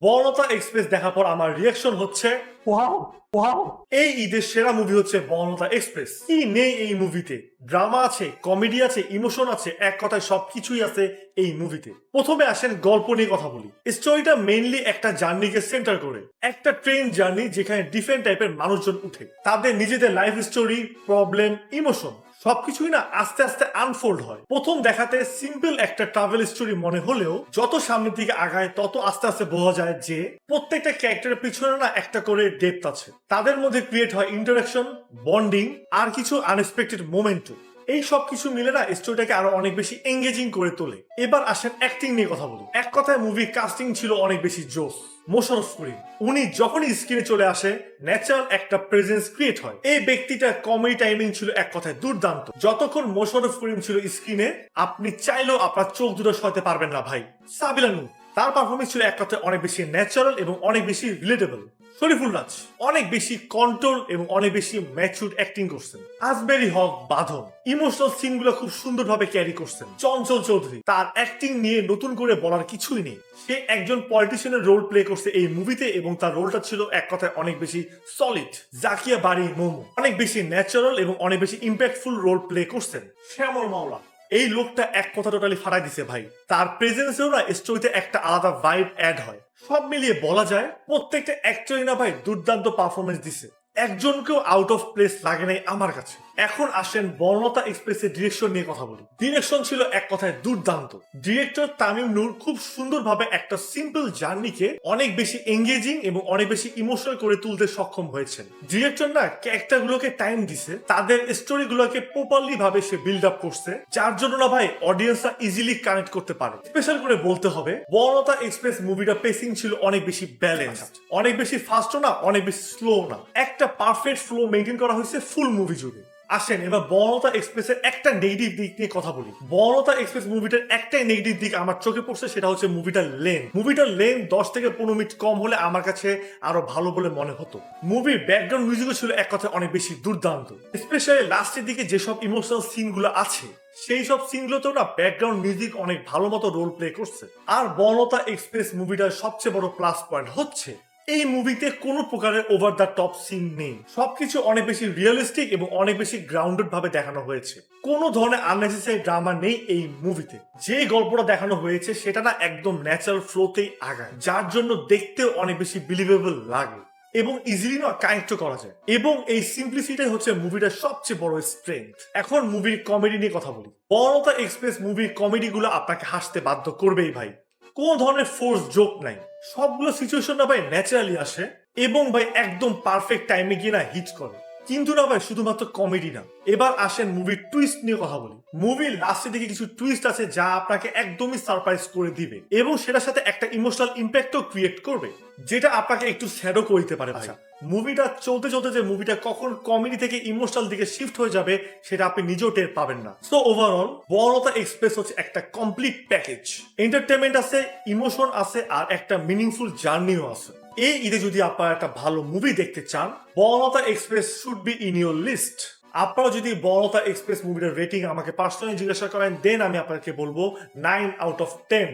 বর্ণতা express দেখার পর আমার রিয়াকশন হচ্ছে ওয়াও ওয়াও। এই ঈদের সেরা মুভি হচ্ছে বর্ণতা এক্সপ্রেস। কি নেই এই মুভিতে? ড্রামা আছে, কমেডি আছে, ইমোশন আছে, এক কথায় সবকিছুই আছে এই মুভিতে। প্রথমে আসেন গল্প নিয়ে কথা বলি। স্টোরিটা মেইনলি একটা জার্নিকে সেন্টার করে, একটা ট্রেন জার্নি যেখানে ডিফারেন্ট টাইপের মানুষজন উঠে, তাদের নিজেদের লাইফ স্টোরি, প্রবলেম, ইমোশন সবকিছুই না আস্তে আস্তে আনফোল্ড হয়। প্রথম দেখাতে সিম্পল একটা ট্রাভেল স্টোরি মনে হলেও যত সামনের দিকে আগায় তত আস্তে আস্তে বোঝা যায় যে প্রত্যেকটা ক্যারেক্টারের পিছনে না একটা করে ডেপথ আছে। তাদের মধ্যে ক্রিয়েট হয় ইন্টারাকশন, বন্ডিং আর কিছু আনএক্সপেক্টেড মোমেন্টও। এই সব কিছু মিলে না স্টোরিটাকে আরো অনেক বেশি এঙ্গেজিং করে তোলে। এবার আসেন অ্যাক্টিং নিয়ে কথা বলি। এক কথায় মুভির কাস্টিং ছিল অনেক বেশি জোস। মোশাররফ করিম উনি যখনই স্ক্রিনে চলে আসে ন্যাচারাল একটা প্রেজেন্স ক্রিয়েট হয়। এই ব্যক্তিটার কমেডি টাইমিং ছিল এক কথায় দুর্দান্ত। যতক্ষণ মোশাররফ করিম ছিল স্ক্রিনে আপনি চাইলেও আপনার চোখ দুটো সরাতে পারবেন না ভাই। সাবিলা নূর তার পারফরমেন্স ছিল এক কথায় অনেক বেশি ন্যাচারাল এবং অনেক বেশি রিলেটেবল। শরীফুল রাজ অনেক বেশি কন্ট্রোল এবং অনেক বেশি ম্যাচুর অ্যাক্টিং করছেন। আজমেরি হক বাঁধন ইমোশনাল সিনগুলো খুব সুন্দরভাবে ক্যারি করছেন। চঞ্চল চৌধুরী তার অ্যাক্টিং নিয়ে নতুন করে বলার কিছুই নেই। সে একজন পলিটিশিয়ানের রোল প্লে করছে এই মুভিতে এবং তার রোলটা ছিল এক কথায় অনেক বেশি সলিড। জাকিয়া বাড়ি মোমো অনেক বেশি ন্যাচারাল এবং অনেক বেশি ইম্প্যাক্টফুল রোল প্লে করছেন। শ্যামল মাওলা এই লোকটা এক কথা টোটালি ফাটাই দিছে ভাই। তার প্রেজেন্সেও না স্টোরিতে একটা আলাদা ভাইব অ্যাড হয়। সব মিলিয়ে বলা যায় প্রত্যেকটা অ্যাক্টরই না ভাই দুর্দান্ত পারফরমেন্স দিছে। একজনকেও আউট অফ প্লেস লাগে নাই আমার কাছে। এখন আসেন বর্ণতা এক্সপ্রেসের ডিরেকশন নিয়ে কথা বলি। ডিরেকশন ছিল এক কথায় দুর্দান্ত। ডিরেক্টর তামিম নূর খুব সুন্দরভাবে একটা সিম্পল জার্নিকে অনেক বেশি এঙ্গেজিং এবং অনেক বেশি ইমোশনাল করে তুলতে সক্ষম হয়েছেন। ডিরেক্টর না ক্যারেক্টার গুলোকে টাইম দিছে, তাদের স্টোরি গুলোকে প্রপারলি ভাবে সে বিল্ড আপ করছে, যার জন্য না ভাই অডিয়েন্সরা ইজিলি কানেক্ট করতে পারে। স্পেশাল করে বলতে হবে বর্ণতা এক্সপ্রেস মুভিটা পেসিং ছিল অনেক বেশি ব্যালেন্সড, অনেক বেশি ফাস্টও না, অনেক বেশি স্লো না। একটা পারফেক্ট ফ্লো মেইনটেইন করা হয়েছে ফুল মুভি জুড়ে। আসেন এবার বর্ণতা এক্সপ্রেসের একটা নেগেটিভ দিক নিয়ে কথা বলি। বর্ণতা এক্সপ্রেস মুভিটার একটাই নেগেটিভ দিক আমার চোখে পড়ছে, সেটা হচ্ছে মুভিটার লেন 10 থেকে 15 মিনিট কম হলে আমার কাছে আরো ভালো বলে মনে হতো। মুভির ব্যাকগ্রাউন্ড মিউজিকও ছিল এক কথায় অনেক বেশি দুর্দান্ত। স্পেশালি লাস্টের দিকে যেসব ইমোশনাল সিনগুলো আছে সেই সব সিনগুলোতেও না ব্যাকগ্রাউন্ড মিউজিক অনেক ভালো মতো রোল প্লে করছে। আর বর্ণতা এক্সপ্রেস মুভিটার সবচেয়ে বড় প্লাস পয়েন্ট হচ্ছে এই মুভিতে কোনো প্রকারের ওভার দ্য টপ সিন নেই। সবকিছু অনেক বেশি রিয়েলিস্টিক এবং অনেক বেশি গ্রাউন্ডেড ভাবে দেখানো হয়েছে। কোনো ধরনের আননেসেসারি ড্রামা নেই এই মুভিতে। যে গল্পটা দেখানো হয়েছে সেটা না একদম ন্যাচারাল ফ্লোতেই আগায়, যার জন্য দেখতেও অনেক বেশি বিলিভেবল লাগে এবং ইজিলি না কানেক্ট করা যায়। এবং এই সিম্পলিসিটাই হচ্ছে মুভিটার সবচেয়ে বড় স্ট্রেংথ। এখন মুভির কমেডি নিয়ে কথা বলি। বর্ণতা এক্সপ্রেস মুভির কমেডিগুলো আপনাকে হাসতে বাধ্য করবেই ভাই। কোন ধরনের ফোর্স জোক নাই, সবগুলো সিচুয়েশন না ভাই ন্যাচারালি আসে এবং ভাই একদম পারফেক্ট টাইমে গিয়ে না হিট করে। কিন্তু না ভাই শুধুমাত্র কমেডি না। এবার আসেন মুভির টুইস্ট নিয়ে কথা বলি। মুভির লাস্টের দিকে কিছু টুইস্ট আছে যা আপনাকে একদমই সারপ্রাইজ করে দিবে এবং সেটার সাথে একটা ইমোশনাল ইম্প্যাক্টও ক্রিয়েট করবে, যেটা আপনাকে একটু স্যাডও করে দিতে পারে ভাই। মুভিটা চলতে চলতে যে মুভিটা কখন কমেডি থেকে ইমোশনাল দিকে শিফট হয়ে যাবে সেটা আপনি নিজেও টের পাবেন না। সো ওভারঅল বর্ণতা এক্সপ্রেস হচ্ছে একটা কমপ্লিট প্যাকেজ। এন্টারটেনমেন্ট আছে, ইমোশন আছে আর একটা মিনিংফুল জার্নিও আছে। এই ঈদে যদি আপনারা একটা ভালো মুভি দেখতে চান, বর্ণতা Express should be in your list. আপনারা যদি বর্ণতা এক্সপ্রেস মুভিটার রেটিং আমাকে পার্সোনালি জিজ্ঞাসা করেন দেন আমি আপনাকে বলবো 9 আউট অফ 10।